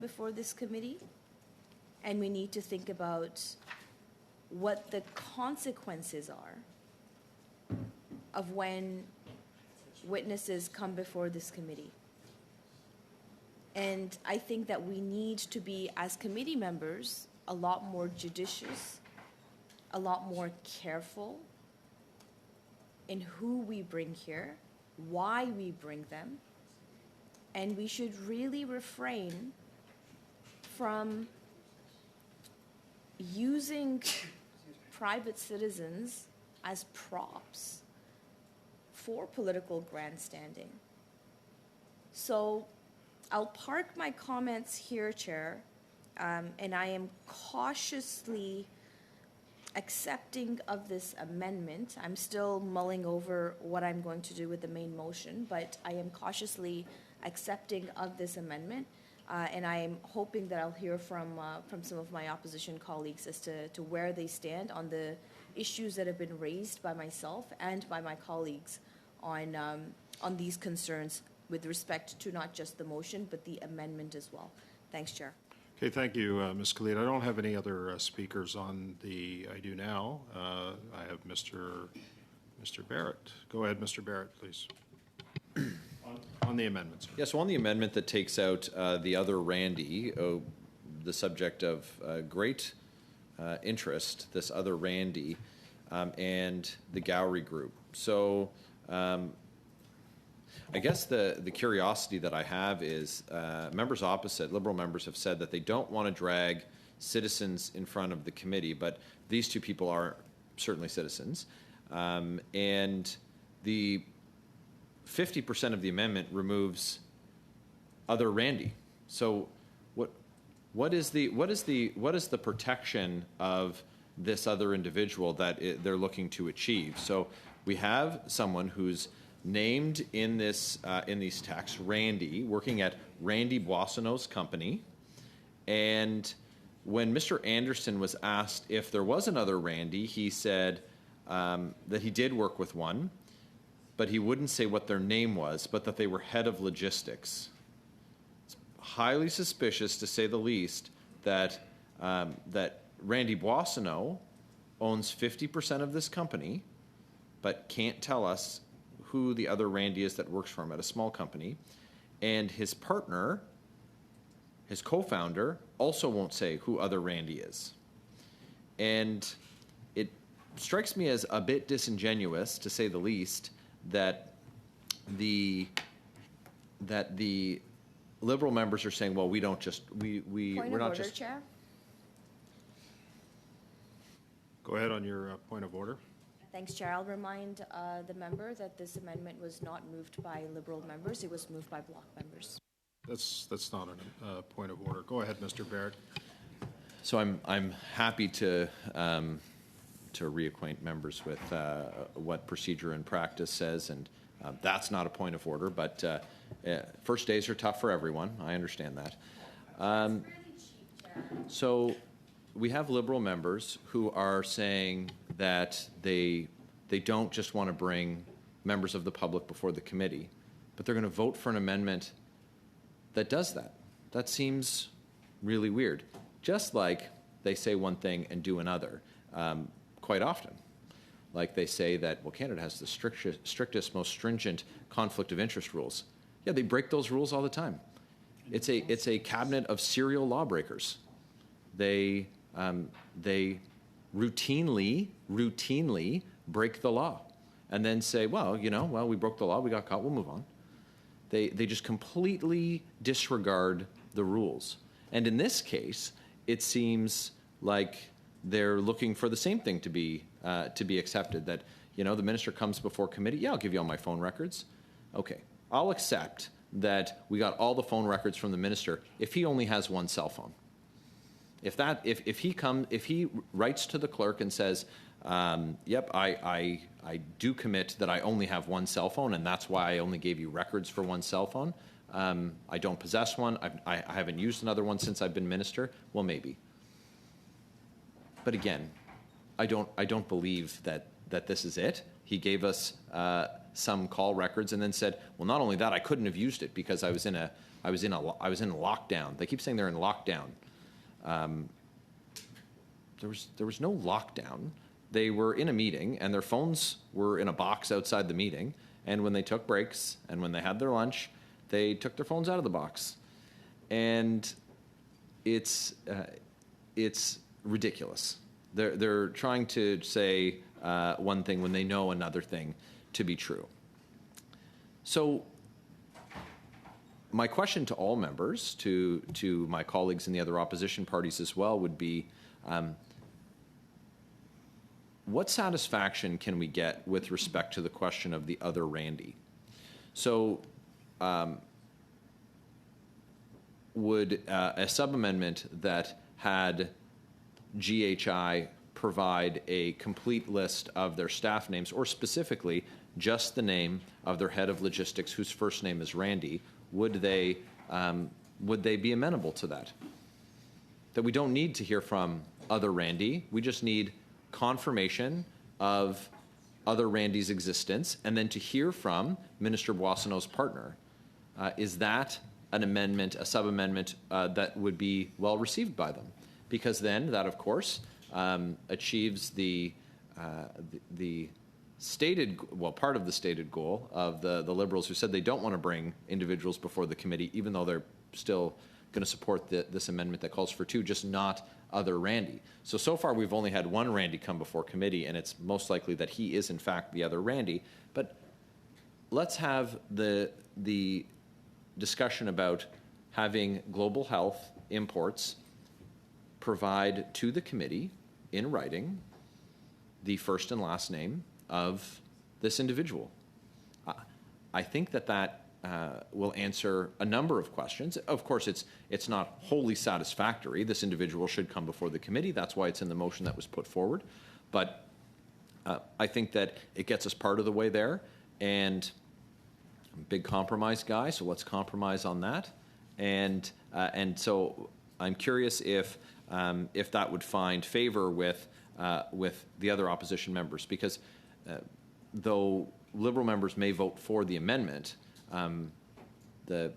before this committee, and we need to think about what the consequences are of when witnesses come before this committee. And I think that we need to be, as committee members, a lot more judicious, a lot more careful in who we bring here, why we bring them, and we should really refrain from using private citizens as props for political grandstanding. So I'll park my comments here, Chair, and I am cautiously accepting of this amendment. I'm still mulling over what I'm going to do with the main motion, but I am cautiously accepting of this amendment, and I am hoping that I'll hear from some of my opposition colleagues as to where they stand on the issues that have been raised by myself and by my colleagues on these concerns with respect to not just the motion, but the amendment as well. Thanks, Chair. Okay, thank you, Ms. Khalid. I don't have any other speakers on the, I do now. I have Mr. Barrett. Go ahead, Mr. Barrett, please. On the amendments. Yeah, so on the amendment that takes out the other Randy, the subject of great interest, this other Randy, and the Gowrie Group. So I guess the curiosity that I have is members opposite, Liberal members, have said that they don't want to drag citizens in front of the committee, but these two people are certainly citizens. And the 50% of the amendment removes other Randy. So what is the protection of this other individual that they're looking to achieve? So we have someone who's named in this in these texts, Randy, working at Randy Boissonneau's company. And when Mr. Anderson was asked if there was another Randy, he said that he did work with one, but he wouldn't say what their name was, but that they were head of logistics. It's highly suspicious, to say the least, that that Randy Boissonneau owns 50% of this company, but can't tell us who the other Randy is that works for him at a small company. And his partner, his co-founder, also won't say who other Randy is. And it strikes me as a bit disingenuous, to say the least, that the Liberal members are saying, well, we don't just, we're not just... Chair? Go ahead on your point of order. Thanks, Chair. I'll remind the member that this amendment was not moved by Liberal members. It was moved by Bloc members. That's not a point of order. Go ahead, Mr. Barrett. So I'm happy to reacquaint members with what procedure and practice says, and that's not a point of order, but first days are tough for everyone. I understand that. So we have Liberal members who are saying that they don't just want to bring members of the public before the committee, but they're going to vote for an amendment that does that. That seems really weird. Just like they say one thing and do another quite often. Like they say that, well, Canada has the strictest, most stringent conflict of interest rules. Yeah, they break those rules all the time. It's a cabinet of serial lawbreakers. They routinely break the law and then say, well, we broke the law, we got caught, we'll move on. They just completely disregard the rules. And in this case, it seems like they're looking for the same thing to be accepted, that, the minister comes before committee, yeah, I'll give you all my phone records. Okay, I'll accept that we got all the phone records from the minister if he only has one cell phone. If he writes to the clerk and says, yep, I do commit that I only have one cell phone, and that's why I only gave you records for one cell phone. I don't possess one. I haven't used another one since I've been minister. Well, maybe. But again, I don't believe that this is it. He gave us some call records, and then said, well, not only that, I couldn't have used it because I was in lockdown. They keep saying they're in lockdown. There was no lockdown. They were in a meeting, and their phones were in a box outside the meeting. And when they took breaks and when they had their lunch, they took their phones out of the box. And it's ridiculous. They're trying to say one thing when they know another thing to be true. So my question to all members, to my colleagues in the other opposition parties as well, would be, what satisfaction can we get with respect to the question of the other Randy? So would a sub-amendment that had GHI provide a complete list of their staff names, or specifically just the name of their head of logistics whose first name is Randy, would they be amenable to that? That we don't need to hear from other Randy, we just need confirmation of other Randy's existence, and then to hear from Minister Boissonnault's partner. Is that an amendment, a sub-amendment that would be well received by them? Because then that, of course, achieves the stated, well, part of the stated goal of the Liberals, who said they don't want to bring individuals before the committee, even though they're still going to support this amendment that calls for two, just not other Randy. So far we've only had one Randy come before committee, and it's most likely that he is in fact the other Randy. But let's have the discussion about having Global Health Imports provide to the committee in writing the first and last name of this individual. I think that will answer a number of questions. Of course, it's not wholly satisfactory. This individual should come before the committee. That's why it's in the motion that was put forward. But I think that it gets us part of the way there. And I'm a big compromise guy, so let's compromise on that. And so I'm curious if that would find favor with the other opposition members, because though Liberal members may vote for the amendment, the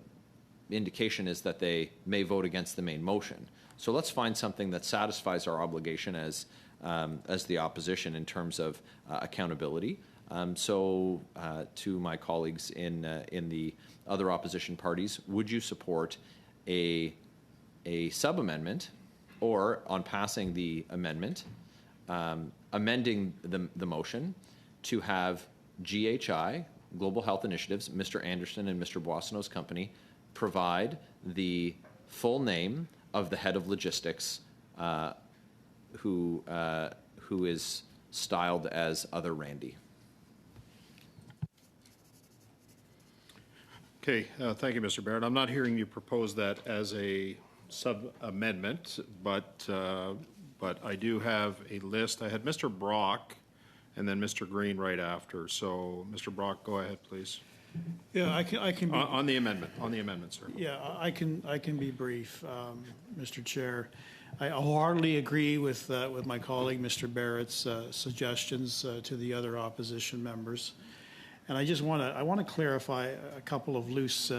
indication is that they may vote against the main motion. So let's find something that satisfies our obligation as the opposition in terms of accountability. To my colleagues in the other opposition parties, would you support a sub-amendment, or on passing the amendment, amending the motion to have GHI, Global Health Initiatives, Mr. Anderson and Mr. Boissonnault's company, provide the full name of the head of logistics who is styled as other Randy? Okay, thank you, Mr. Barrett. I'm not hearing you propose that as a sub-amendment, but I do have a list. I had Mr. Brock and then Mr. Green right after. So, Mr. Brock, go ahead, please. Yeah, I can be, on the amendment, sir. yeah, I can be brief, Mr. Chair. I wholeheartedly agree with my colleague, Mr. Barrett's suggestions to the other opposition members. And I just want to clarify a couple of loose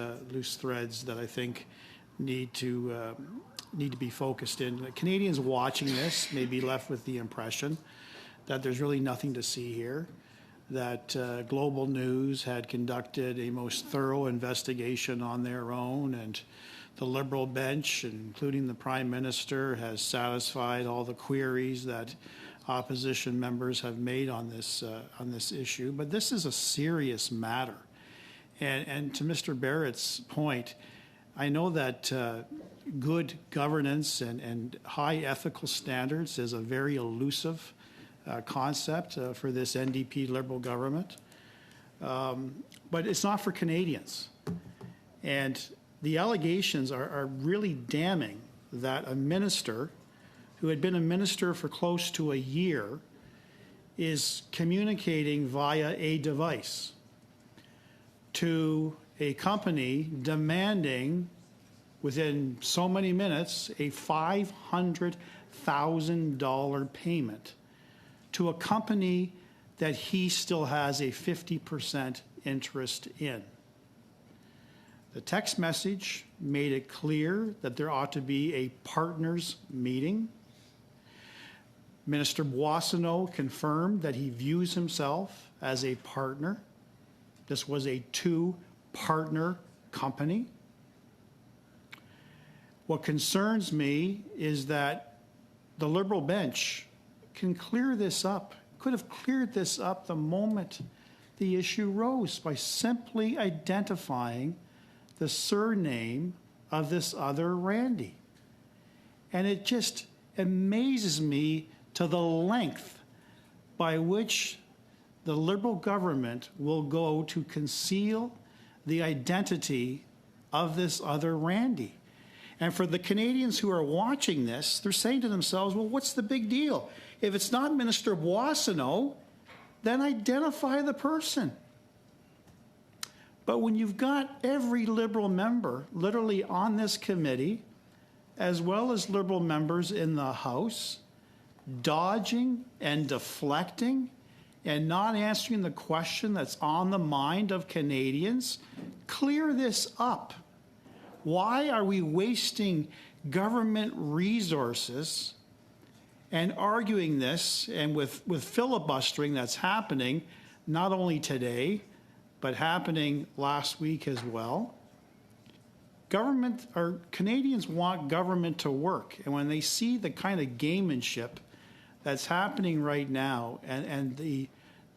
threads that I think need to be focused in. Canadians watching this may be left with the impression that there's really nothing to see here, that Global News had conducted a most thorough investigation on their own, and the Liberal bench, including the Prime Minister, has satisfied all the queries that opposition members have made on this issue. But this is a serious matter. And to Mr. Barrett's point, I know that good governance and high ethical standards is a very elusive concept for this NDP Liberal government. But it's not for Canadians. And the allegations are really damning that a minister who had been a minister for close to a year is communicating via a device to a company demanding within so many minutes a $500,000 payment to a company that he still has a 50% interest in. The text message made it clear that there ought to be a partners meeting. Minister Boissonnault confirmed that he views himself as a partner. This was a two-partner company. What concerns me is that the Liberal bench can clear this up, could have cleared this up the moment the issue rose by simply identifying the surname of this other Randy. And it just amazes me to the length by which the Liberal government will go to conceal the identity of this other Randy. And for the Canadians who are watching this, they're saying to themselves, well, what's the big deal? If it's not Minister Boissonnault, then identify the person. But when you've got every Liberal member literally on this committee, as well as Liberal members in the House, dodging and deflecting and not answering the question that's on the mind of Canadians, clear this up. Why are we wasting government resources and arguing this, and with filibustering that's happening not only today, but happening last week as well? Government, or Canadians want government to work. And when they see the kind of gamemanship that's happening right now, and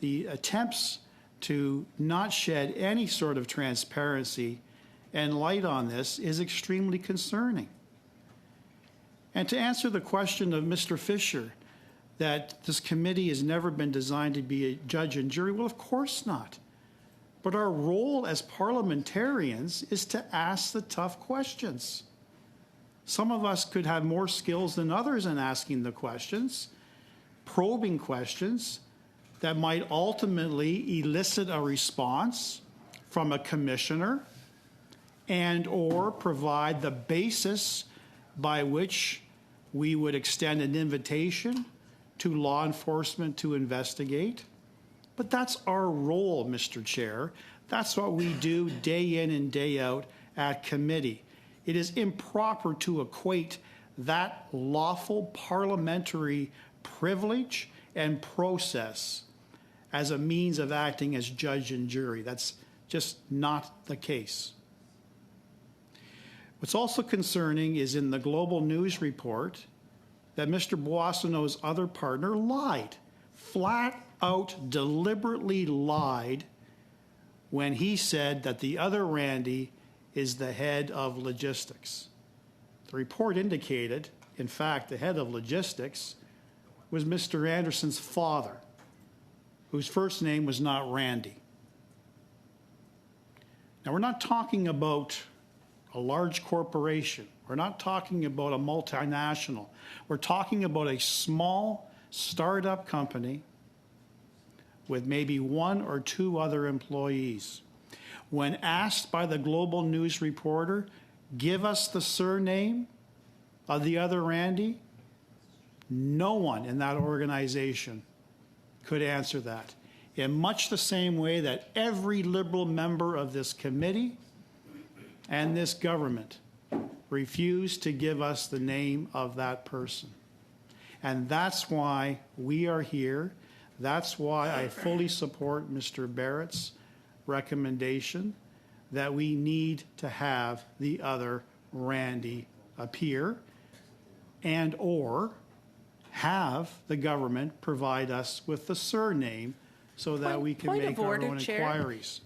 the attempts to not shed any sort of transparency and light on this, is extremely concerning. And to answer the question of Mr. Fisher, that this committee has never been designed to be a judge and jury, well, of course not. But our role as parliamentarians is to ask the tough questions. Some of us could have more skills than others in asking the questions, probing questions that might ultimately elicit a response from a commissioner and or provide the basis by which we would extend an invitation to law enforcement to investigate. But that's our role, Mr. Chair. That's what we do day in and day out at committee. It is improper to equate that lawful parliamentary privilege and process as a means of acting as judge and jury. That's just not the case. What's also concerning is in the Global News report that Mr. Boissonnault's other partner lied, flat out deliberately lied when he said that the other Randy is the head of logistics. The report indicated, in fact, the head of logistics was Mr. Anderson's father, whose first name was not Randy. Now, we're not talking about a large corporation. We're not talking about a multinational. We're talking about a small startup company with maybe one or two other employees. When asked by the Global News reporter, give us the surname of the other Randy, no one in that organization could answer that. In much the same way that every Liberal member of this committee and this government refused to give us the name of that person. And that's why we are here. That's why I fully support Mr. Barrett's recommendation that we need to have the other Randy appear and or have the government provide us with the surname so that we can make our own inquiries.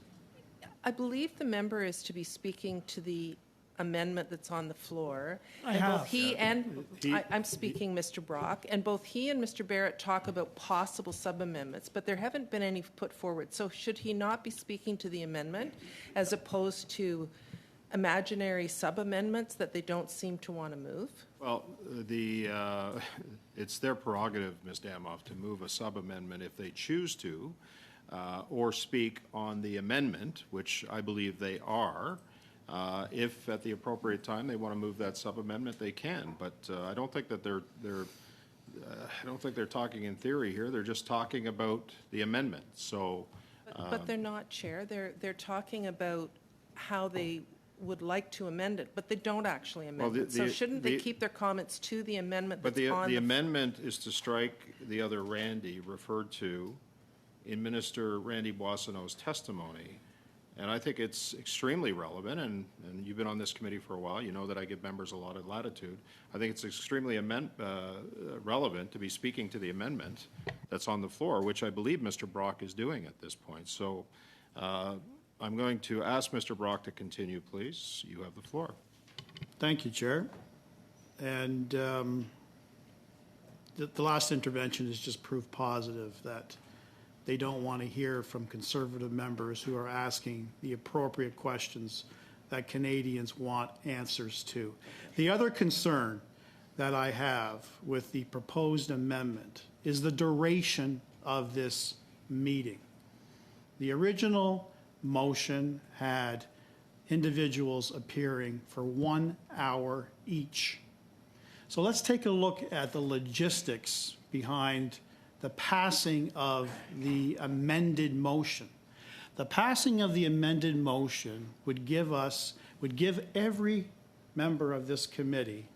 I believe the member is to be speaking to the amendment that's on the floor. I and have. both he and I'm speaking, Mr. Brock, and both he and Mr. Barrett talk about possible sub-amendments, but there haven't been any put forward. So should he not be speaking to the amendment as opposed to imaginary sub-amendments that they don't seem to want to move? Well, it's their prerogative, Ms. Damoff, to move a sub-amendment if they choose to, or speak on the amendment, which I believe they are. If at the appropriate time they want to move that sub-amendment, they can. But I don't think that they're I don't think they're talking in theory here. They're just talking about the amendment. So, But they're not, Chair. They're talking about how they would like to amend it, but they don't actually amend it. So shouldn't they keep their comments to the amendment that's on the amendment is to strike the other Randy referred to in Minister Randy Boissonneau's testimony. And I think it's extremely relevant, and you've been on this committee for a while. You know that I give members a lot of latitude. I think it's extremely relevant to be speaking to the amendment that's on the floor, which I believe Mr. Brock is doing at this point. So I'm going to ask Mr. Brock to continue, please. You have the floor. Thank you, Chair. And the last intervention is just proof positive that they don't want to hear from Conservative members who are asking the appropriate questions that Canadians want answers to. The other concern that I have with the proposed amendment is the duration of this meeting. The original motion had individuals appearing for 1 hour each. So let's take a look at the logistics behind the passing of the amended motion. The passing of the amended motion would give every member of this committee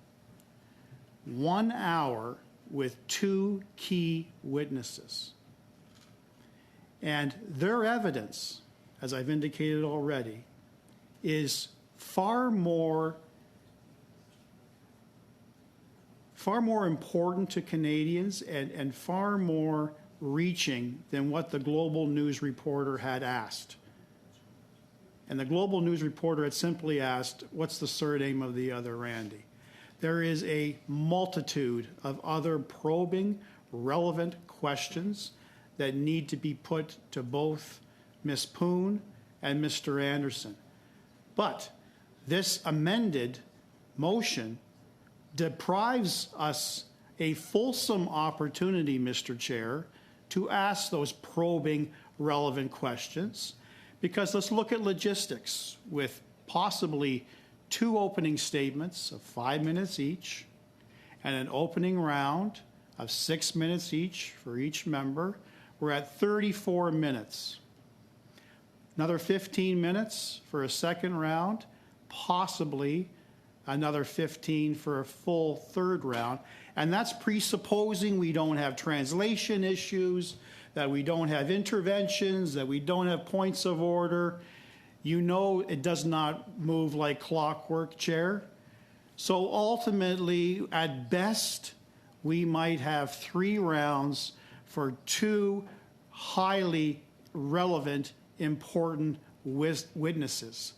1 hour with 2 key witnesses. And their evidence, as I've indicated already, is far more important to Canadians and far more reaching than what the Global News reporter had asked. And the Global News reporter had simply asked, what's the surname of the other Randy? There is a multitude of other probing, relevant questions that need to be put to both Ms. Poon and Mr. Anderson. But this amended motion deprives us a fulsome opportunity, Mr. Chair, to ask those probing, relevant questions. Because let's look at logistics with possibly 2 opening statements of 5 minutes each and an opening round of 6 minutes each for each member. We're at 34 minutes. Another 15 minutes for a second round, possibly another 15 for a full third round. And that's presupposing we don't have translation issues, that we don't have interventions, that we don't have points of order. You know it does not move like clockwork, Chair. So ultimately, at best, we might have 3 rounds for 2 highly relevant, important witnesses.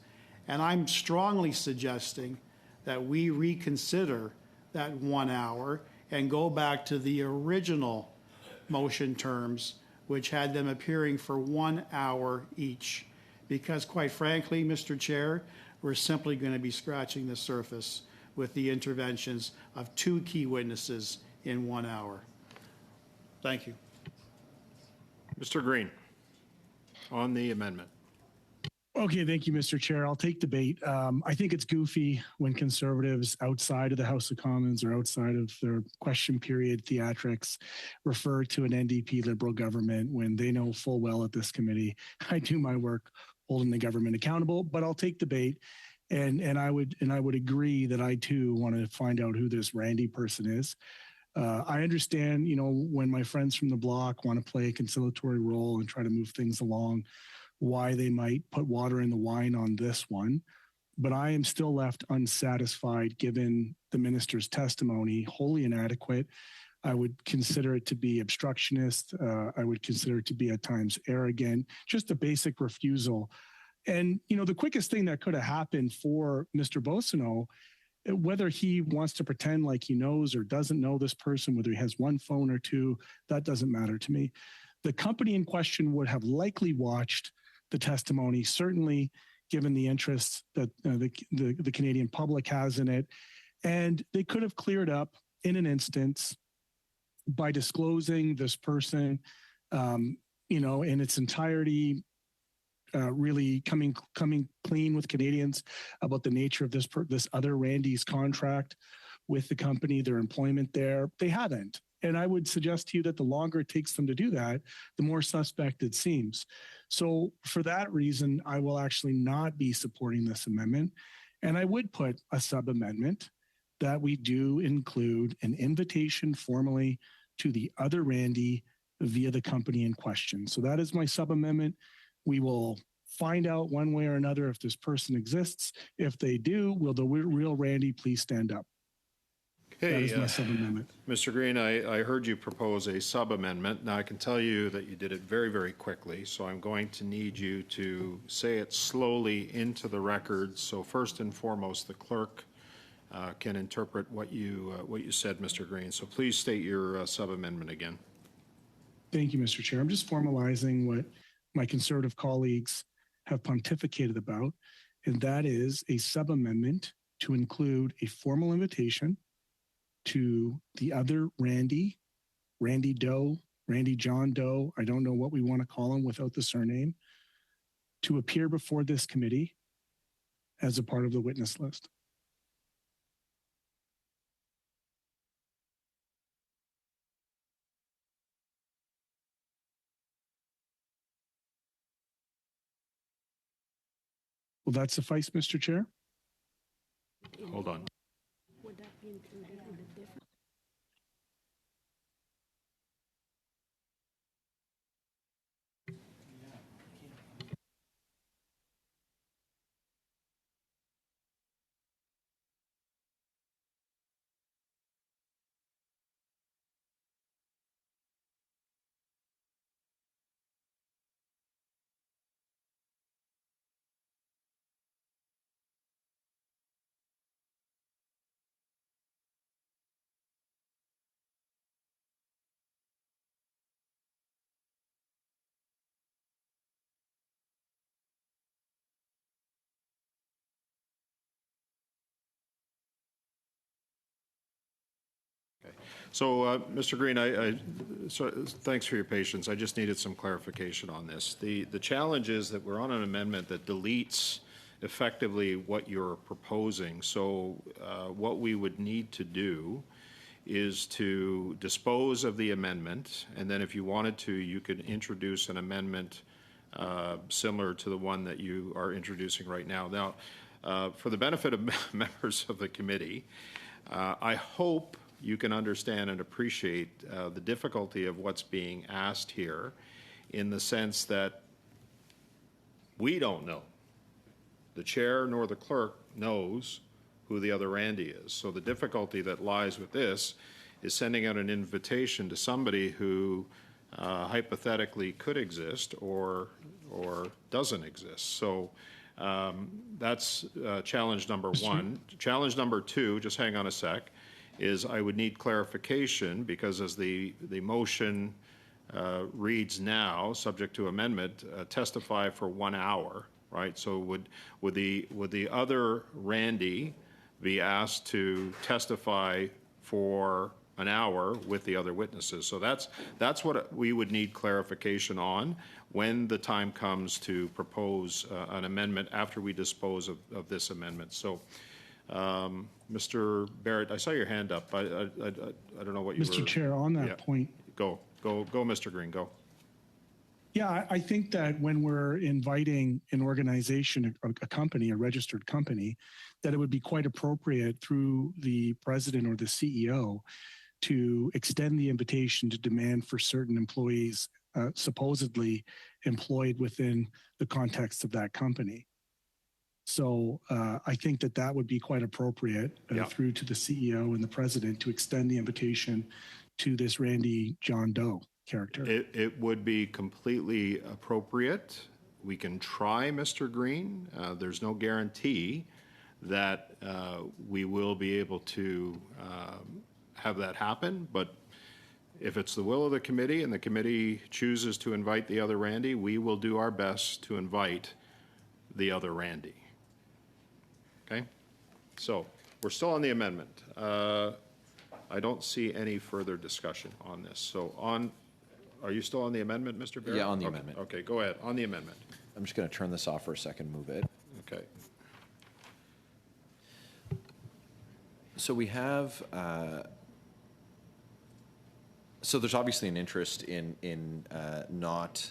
And I'm strongly suggesting that we reconsider that 1 hour and go back to the original motion terms, which had them appearing for 1 hour each. Because quite frankly, Mr. Chair, we're simply going to be scratching the surface with the interventions of 2 key witnesses in 1 hour. Thank you. Mr. Green, on the amendment. Okay, thank you, Mr. Chair. I'll take debate. I think it's goofy when Conservatives outside of the House of Commons or outside of their question period theatrics refer to an NDP Liberal government when they know full well at this committee I do my work holding the government accountable. But I'll take debate, and I would agree that I too want to find out who this Randy person is. I understand, when my friends from the bloc want to play a conciliatory role and try to move things along, why they might put water in the wine on this one. But I am still left unsatisfied given the minister's testimony, wholly inadequate. I would consider it to be obstructionist. I would consider it to be at times arrogant, just a basic refusal. And, the quickest thing that could have happened for Mr. Boissonneau, whether he wants to pretend like he knows or doesn't know this person, whether he has 1 phone or 2, that doesn't matter to me. The company in question would have likely watched the testimony, certainly given the interest that the Canadian public has in it. And they could have cleared up in an instance by disclosing this person, in its entirety, really coming clean with Canadians about the nature of this other Randy's contract with the company, their employment there. They haven't. And I would suggest to you that the longer it takes them to do that, the more suspect it seems. So for that reason, I will actually not be supporting this amendment. And I would put a sub-amendment that we do include an invitation formally to the other Randy via the company in question. So that is my sub-amendment. We will find out one way or another if this person exists. If they do, will the real Randy please stand up? That Okay, is my sub-amendment. Mr. Green, I heard you propose a sub-amendment. Now, I can tell you that you did it very, very quickly, so I'm going to need you to say it slowly into the record. So first and foremost, the clerk can interpret what you said, Mr. Green. So please state your sub-amendment again. Thank you, Mr. Chair. I'm just formalizing what my Conservative colleagues have pontificated about, and that is a sub-amendment to include a formal invitation to the other Randy, Randy Doe, Randy John Doe, I don't know what we want to call him without the surname, to appear before this committee as a part of the witness list. Will that suffice, Mr. Chair? Hold on. Would that be included in the difference? So, Mr. Green, so thanks for your patience. I just needed some clarification on this. The challenge is that we're on an amendment that deletes effectively what you're proposing. So what we would need to do is to dispose of the amendment, and then if you wanted to, you could introduce an amendment similar to the one that you are introducing right now. Now, for the benefit of members of the committee, I hope you can understand and appreciate the difficulty of what's being asked here, in the sense that we don't know. The chair nor the clerk knows who the other Randy is. So the difficulty that lies with this is sending out an invitation to somebody who hypothetically could exist or doesn't exist. So that's challenge number one. Challenge number two, just hang on a sec, is I would need clarification, because as the motion reads now, subject to amendment, testify for 1 hour, right? So would the other Randy be asked to testify for an hour with the other witnesses? So that's what we would need clarification on when the time comes to propose an amendment after we dispose of this amendment. So Mr. Barrett, I saw your hand up. I don't know what you were. Mr. Chair, on that point. Go, Mr. Green, go. Yeah, I think that when we're inviting an organization, a company, a registered company, that it would be quite appropriate through the president or the CEO to extend the invitation to demand for certain employees supposedly employed within the context of that company. So I think that would be quite appropriate through to the CEO and the president to extend the invitation to this Randy John Doe character. It would be completely appropriate. We can try, Mr. Green. There's no guarantee that we will be able to have that happen, but if it's the will of the committee and the committee chooses to invite the other Randy, we will do our best to invite the other Randy. Okay? So we're still on the amendment. I don't see any further discussion on this. So are you still on the amendment, Mr. Barrett? Yeah, on the amendment. Okay, go ahead. On the amendment. I'm just going to turn this off for a second, move it. Okay. So we have So there's obviously an interest in not,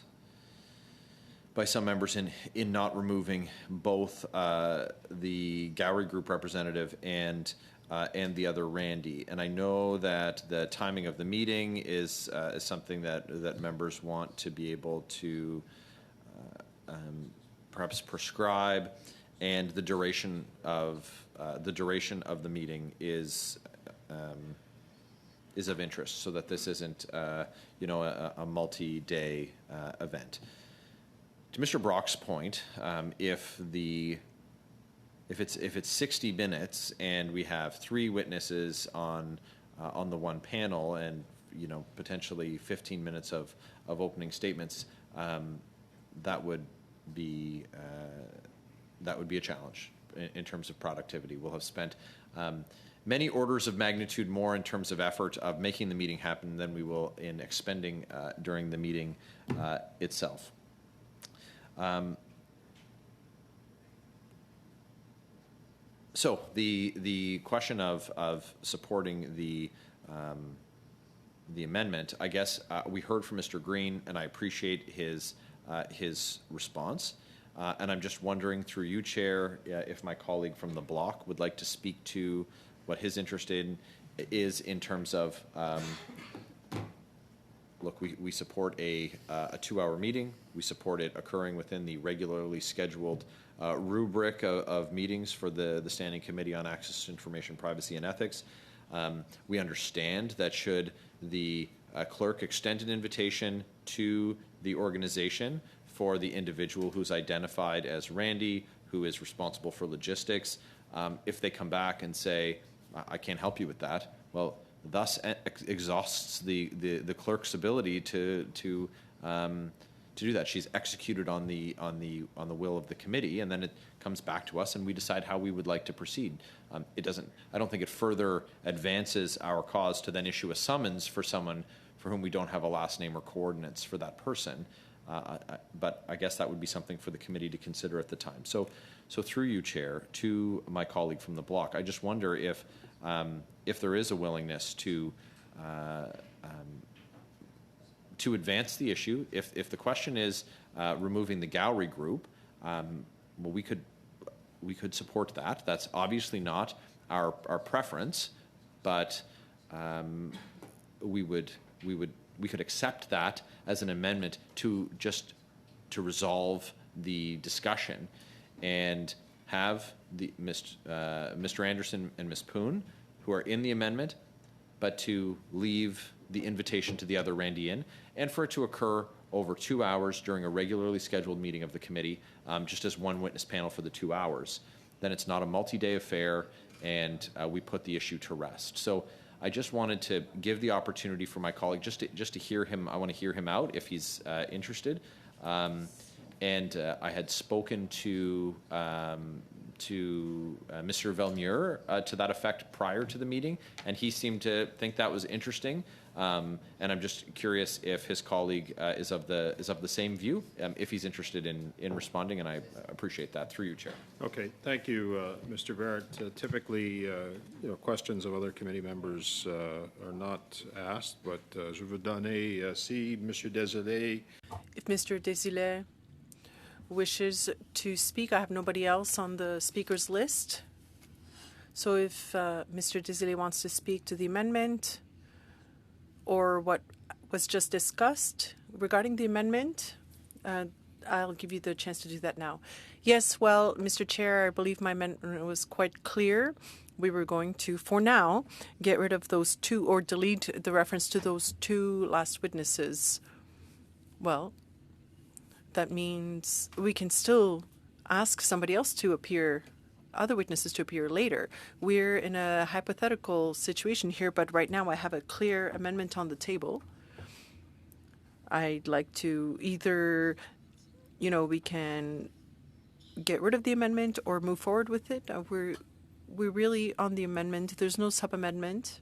by some members, in not removing both the gallery group representative and the other Randy. And I know that the timing of the meeting is something that members want to be able to perhaps prescribe, and the duration of the meeting is of interest, so that this isn't a multi-day event. To Mr. Brock's point, if it's 60 minutes and we have 3 witnesses on the one panel, and potentially 15 minutes of opening statements, that would be a challenge in terms of productivity. We'll have spent many orders of magnitude more in terms of effort of making the meeting happen than we will in expending during the meeting itself. So the question of supporting the amendment, I guess we heard from Mr. Green, and I appreciate his response. And I'm just wondering, through you, Chair, if my colleague from the block would like to speak to what his interest is in terms of, look, we support a 2-hour meeting. We support it occurring within the regularly scheduled rubric of meetings for the Standing Committee on Access to Information, Privacy and Ethics. We understand that should the clerk extend an invitation to the organization for the individual who's identified as Randy, who is responsible for logistics, if they come back and say, I can't help you with that, well, thus exhausts the clerk's ability to do that. She's executed on the will of the committee, and then it comes back to us, and we decide how we would like to proceed. It doesn't. I don't think it further advances our cause to then issue a summons for someone for whom we don't have a last name or coordinates for that person. But I guess that would be something for the committee to consider at the time. So through you, Chair, to my colleague from the block, I just wonder if there is a willingness to advance the issue. If the question is removing the gallery group, well, we could support that. That's obviously not our preference, but we could accept that as an amendment to resolve the discussion, and have Mr. Anderson and Ms. Poon, who are in the amendment, but to leave the invitation to the other Randy in, and for it to occur over 2 hours during a regularly scheduled meeting of the committee, just as one witness panel for the 2 hours. Then it's not a multi-day affair, and we put the issue to rest. So I just wanted to give the opportunity for my colleague just to hear him. I want to hear him out if he's interested. And I had spoken to Mr. Velmure to that effect prior to the meeting, and he seemed to think that was interesting. And I'm just curious if his colleague is of the same view, if he's interested in responding, and I appreciate that. Through you, Chair. Okay, thank you, Mr. Barrett. Typically, questions of other committee members are not asked, but je veux donner, si Monsieur Désolé. If Mr. Desilets wishes to speak, I have nobody else on the speakers list. So if Mr. Desilets wants to speak to the amendment or what was just discussed regarding the amendment, I'll give you the chance to do that now. Yes, well, Mr. Chair, I believe my amendment was quite clear. We were going to, for now, get rid of those 2 or delete the reference to those 2 last witnesses. Well, that means we can still ask somebody else to appear, other witnesses to appear later. We're in a hypothetical situation here, but right now I have a clear amendment on the table. I'd like to either, we can get rid of the amendment or move forward with it. We're really on the amendment. There's no sub-amendment.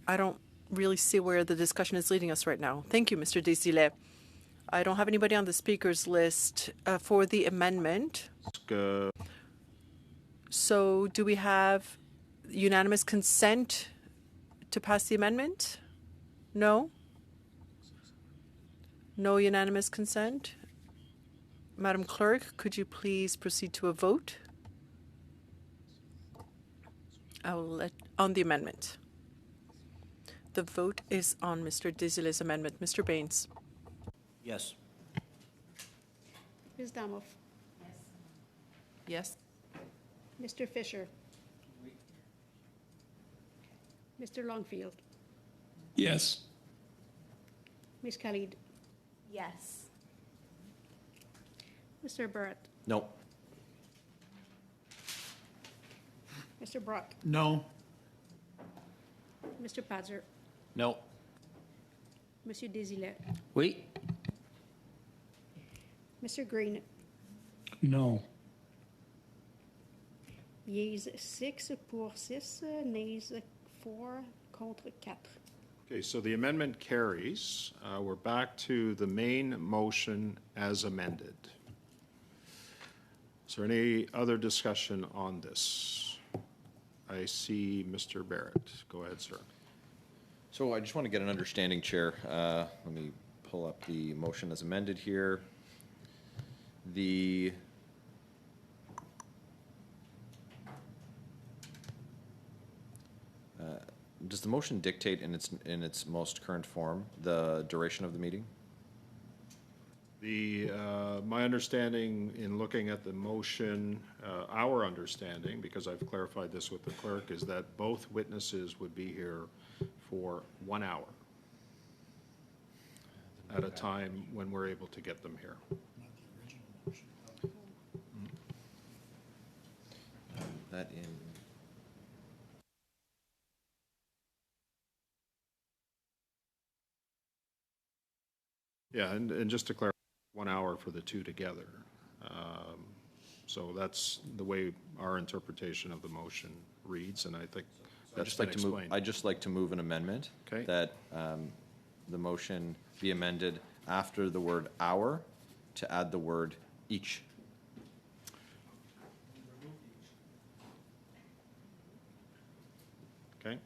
I don't really see where the discussion is leading us right now. Thank you, Mr. Desilets. I don't have anybody on the speakers list for the amendment. So do we have unanimous consent to pass the amendment? No? No unanimous consent? Madam Clerk, could you please proceed to a vote? On the amendment. The vote is on Mr. Désilé's amendment. Mr. Baines. Yes. Ms. Damoff. Yes. Mr. Fisher. Mr. Longfield. Yes. Ms. Khalid. Yes. Mr. Barrett. No. Mr. Brock. No. Mr. Padzer. No. Monsieur Désilets. Oui. Mr. Green. No. Yeas 6 pour 6, nays 4 contre 4. Okay, so the amendment carries. We're back to the main motion as amended. Is there any other discussion on this? I see Mr. Barrett. Go ahead, sir. So I just want to get an understanding, Chair. Let me pull up the motion as amended here. Does the motion dictate in its most current form the duration of the meeting? My understanding in looking at the motion, our understanding, because I've clarified this with the clerk, is that both witnesses would be here for 1 hour at a time when we're able to get them here. That in. Yeah, and just to clarify, 1 hour for the two together. So that's the way our interpretation of the motion reads, and I think that's been explained. I'd just like to move an amendment. Okay. That the motion be amended after the word hour to add the word each. Okay?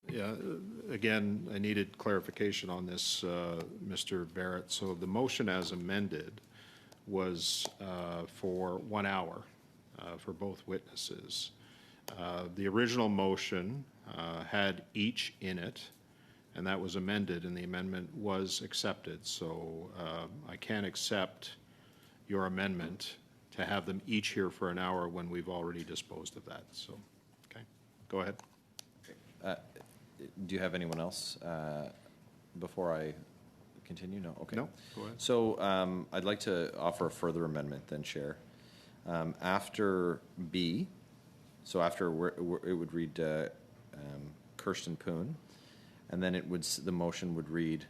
Yeah, again, I needed clarification on this, Mr. Barrett. So the motion as amended was for 1 hour for both witnesses. The original motion had each in it, and that was amended, and the amendment was accepted. So I can't accept your amendment to have them each here for an hour when we've already disposed of that. So, okay, go ahead. Do you have anyone else before I continue? No? Okay. No, go ahead. So I'd like to offer a further amendment then, Chair. After B, so after it would read Kirsten Poon, and then the motion would read,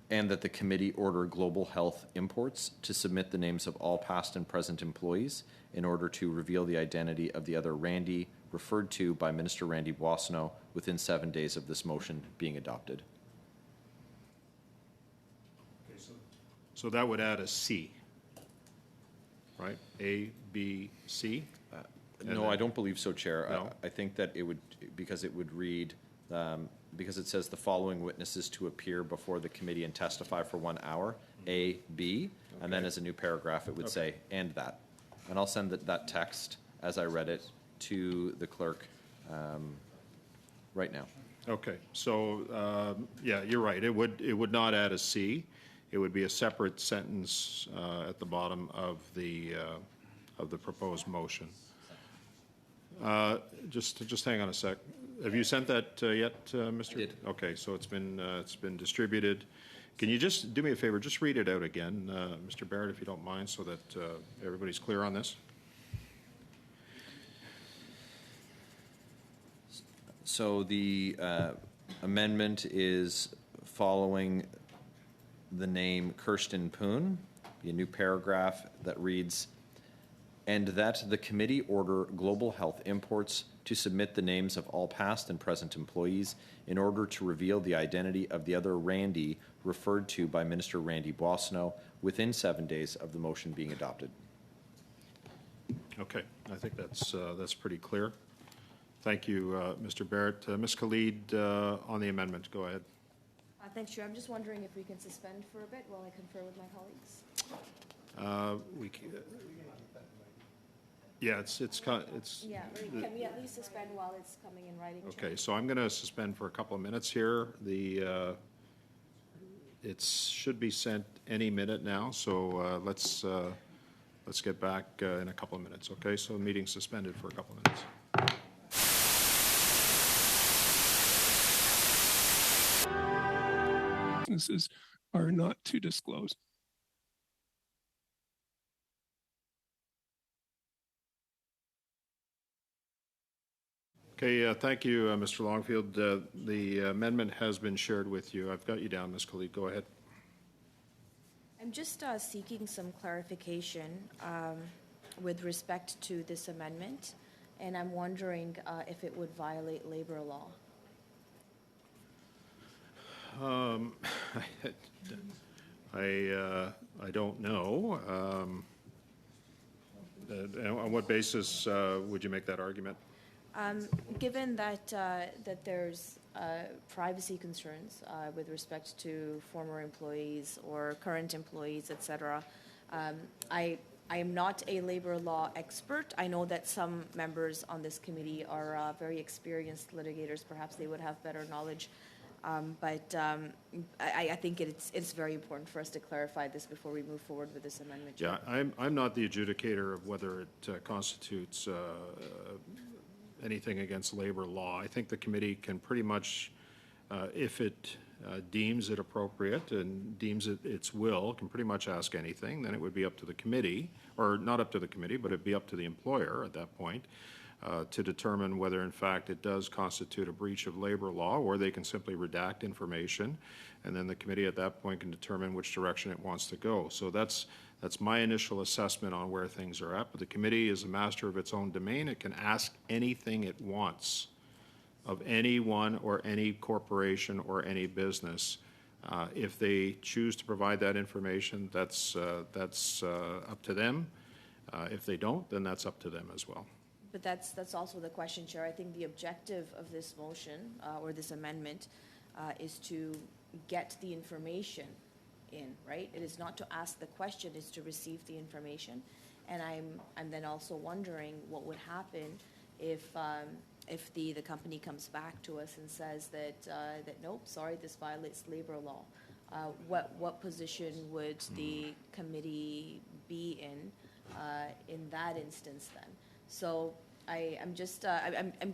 and that the committee order Global Health Imports to submit the names of all past and present employees in order to reveal the identity of the other Randy referred to by Minister Randy Boissonnault within 7 days of this motion being adopted. Okay, so that would add a C, right? A, B, C? No, I don't believe so, Chair. No? I think that it would, because it would read, because it says the following witnesses to appear before the committee and testify for 1 hour, A, B, and then Okay. as a new paragraph, it would Okay. say, and that. And I'll send that text, as I read it, to the clerk right now. Okay, so, yeah, you're right. It would not add a C. It would be a separate sentence at the bottom of the proposed motion. Just hang on a sec. Have you sent that yet, Mr.? I did. Okay, so it's been distributed. Can you just do me a favor, just read it out again, Mr. Barrett, if you don't mind, so that everybody's clear on this? So the amendment is following the name Kirsten Poon, a new paragraph that reads, and that the committee order Global Health Imports to submit the names of all past and present employees in order to reveal the identity of the other Randy referred to by Minister Randy Boissonnault within 7 days of the motion being adopted. Okay, I think that's pretty clear. Thank you, Mr. Barrett. Ms. Khalid, on the amendment, go ahead. Thanks, Chair. I'm just wondering if we can suspend for a bit while I confer with my colleagues. Yeah, it's Yeah, or can we at least suspend while it's coming in writing? Chair? okay. So I'm going to suspend for a couple of minutes here. It should be sent any minute now. So let's get back in a couple of minutes. Okay. So meeting suspended for a couple of minutes. Businesses are not to disclose. Okay, thank you, Mr. Longfield. The amendment has been shared with you. I've got you down, Ms. Khalid. Go ahead. I'm just seeking some clarification with respect to this amendment, and I'm wondering if it would violate labor law. I don't know. On what basis would you make that argument? Given that that there's privacy concerns with respect to former employees or current employees, et cetera, I am not a labor law expert. I know that some members on this committee are very experienced litigators. Perhaps they would have better knowledge. But I think it's very important for us to clarify this before we move forward with this amendment. Yeah, I'm not the adjudicator of whether it constitutes anything against labor law. I think the committee can pretty much, if it deems it appropriate and deems it its will, can pretty much ask anything. Then it would be up to the committee, or not up to the committee, but it'd be up to the employer at that point to determine whether in fact it does constitute a breach of labor law, or they can simply redact information, and then the committee at that point can determine which direction it wants to go. So that's my initial assessment on where things are at. But the committee is a master of its own domain. It can ask anything it wants of anyone or any corporation or any business. If they choose to provide that information, that's up to them. If they don't, then that's up to them as well. But that's also the question, Chair. I think the objective of this motion or this amendment is to get the information in, right? It is not to ask the question, it's to receive the information. And I'm then also wondering what would happen if the company comes back to us and says that nope, sorry, this violates labor law. What position would the committee be in that instance then? So I'm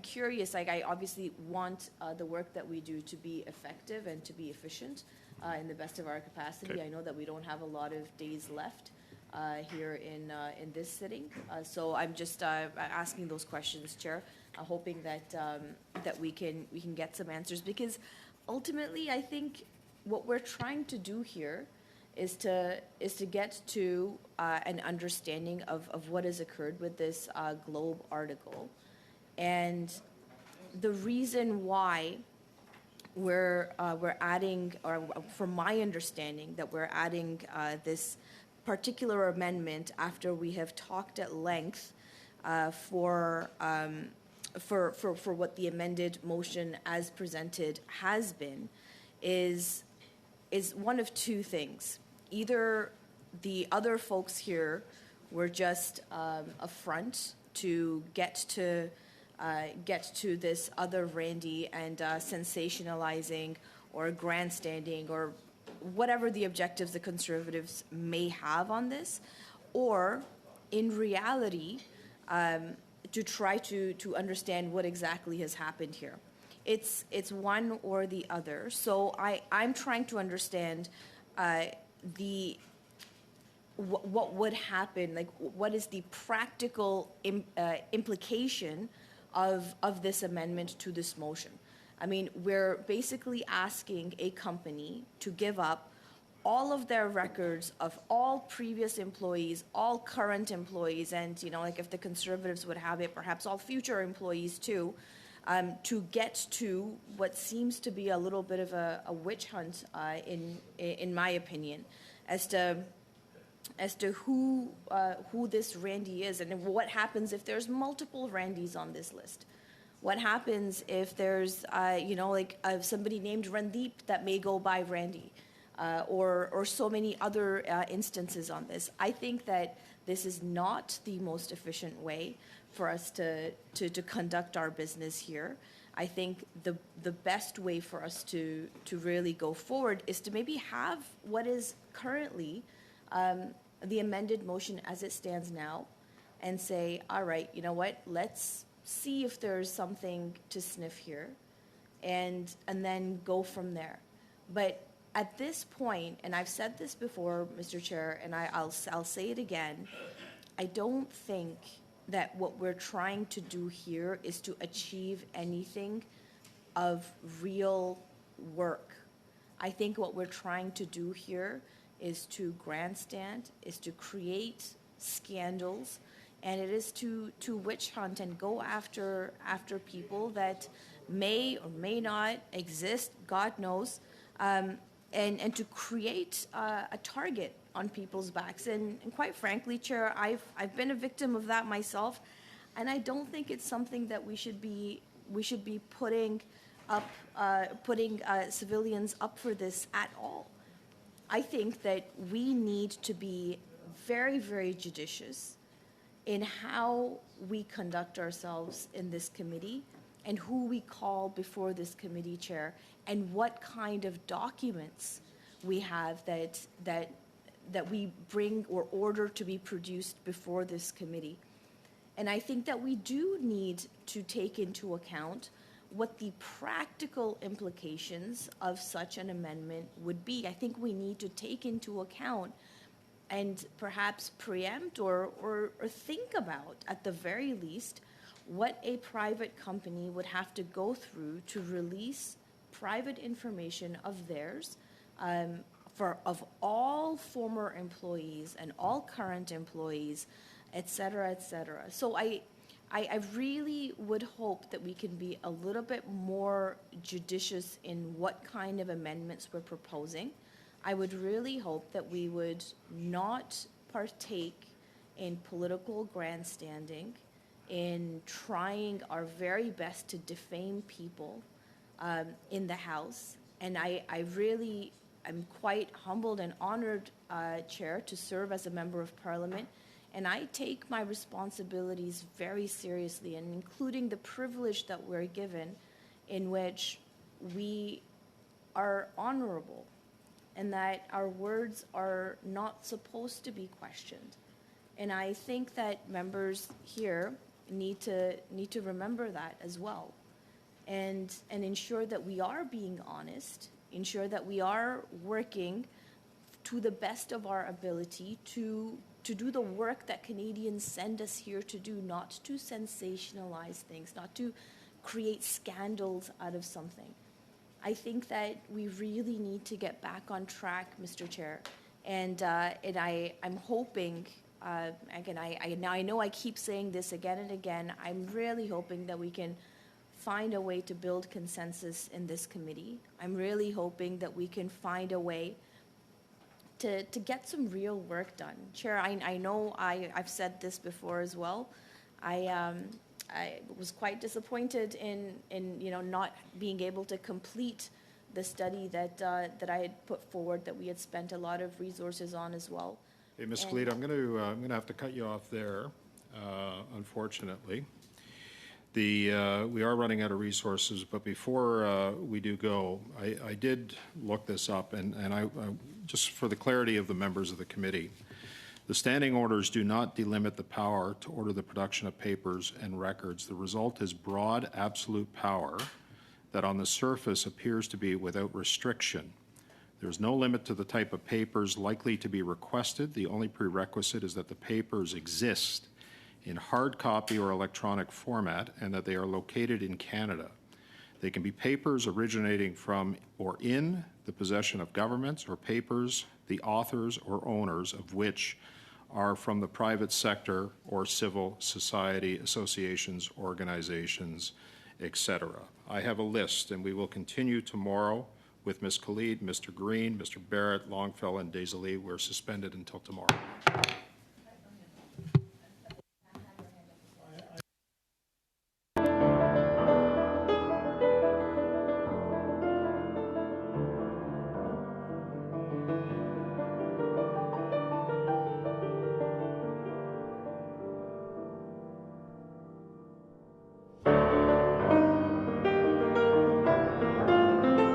curious. Like, I obviously want the work that we do to be effective and to be efficient in the best of our capacity. Okay. I know that we don't have a lot of days left here in this sitting, so I'm just asking those questions, Chair, hoping that we can get some answers, because ultimately I think what we're trying to do here is to get to an understanding of what has occurred with this Globe article, and the reason why we're adding, or from my understanding, that we're adding this particular amendment after we have talked at length for what the amended motion as presented has been, is one of two things. Either the other folks here were just a front to get to this other Randy and sensationalizing or grandstanding or whatever the objectives the Conservatives may have on this, or in reality to try to understand what exactly has happened here. It's one or the other. So I'm trying to understand what would happen, like what is the practical implication of this amendment to this motion. I mean, we're basically asking a company to give up all of their records of all previous employees, all current employees, and, you know, like if the Conservatives would have it, perhaps all future employees too, to get to what seems to be a little bit of a witch hunt, in my opinion, as to who this Randy is and what happens if there's multiple Randys on this list. What happens if there's, somebody named Randeep that may go by Randy, or so many other instances on this. I think that this is not the most efficient way for us to conduct our business here. I think the best way for us to really go forward is to maybe have what is currently the amended motion as it stands now, and say, all right, you know what, let's see if there's something to sniff here, and then go from there. But at this point, and I've said this before, Mr. Chair, and I'll say it again, I don't think that what we're trying to do here is to achieve anything of real work. I think what we're trying to do here is to grandstand, is to create scandals, and it is to witch hunt and go after people that may or may not exist, God knows, and to create a target on people's backs. And quite frankly, Chair, I've been a victim of that myself, and I don't think it's something that we should be putting civilians up for this at all. I think that we need to be very, very judicious in how we conduct ourselves in this committee and who we call before this committee, Chair, and what kind of documents we have that we bring or order to be produced before this committee. And I think that we do need to take into account what the practical implications of such an amendment would be. I think we need to take into account and perhaps preempt or think about, at the very least, what a private company would have to go through to release private information of theirs of all former employees and all current employees, et cetera, et cetera. So I really would hope that we can be a little bit more judicious in what kind of amendments we're proposing. I would really hope that we would not partake in political grandstanding, in trying our very best to defame people in the House. And I really am quite humbled and honored, Chair, to serve as a member of Parliament. And I take my responsibilities very seriously, and including the privilege that we're given in which we are honorable and that our words are not supposed to be questioned. And I think that members here need to remember that as well, and ensure that we are being honest, ensure that we are working to the best of our ability to do the work that Canadians send us here to do, not to sensationalize things, not to create scandals out of something. I think that we really need to get back on track, Mr. Chair, and I'm hoping, again, I know I keep saying this again and again, I'm really hoping that we can find a way to build consensus in this committee. I'm really hoping that we can find a way to get some real work done. Chair, I know I've said this before as well. I was quite disappointed in not being able to complete the study that I had put forward, that we had spent a lot of resources on as well. Hey, Ms. Khalid, I'm going to have to cut you off there, unfortunately. We are running out of resources, but before we do go, I did look this up, and I just for the clarity of the members of the committee, the standing orders do not delimit the power to order the production of papers and records. The result is broad, absolute power that on the surface appears to be without restriction. There's no limit to the type of papers likely to be requested. The only prerequisite is that the papers exist in hard copy or electronic format, and that they are located in Canada. They can be papers originating from or in the possession of governments, or papers the authors or owners of which are from the private sector or civil society, associations, organizations, etc. I have a list, and we will continue tomorrow with Ms. Khalid, Mr. Green, Mr. Barrett, Longfellow, and Desilets. We're suspended until tomorrow.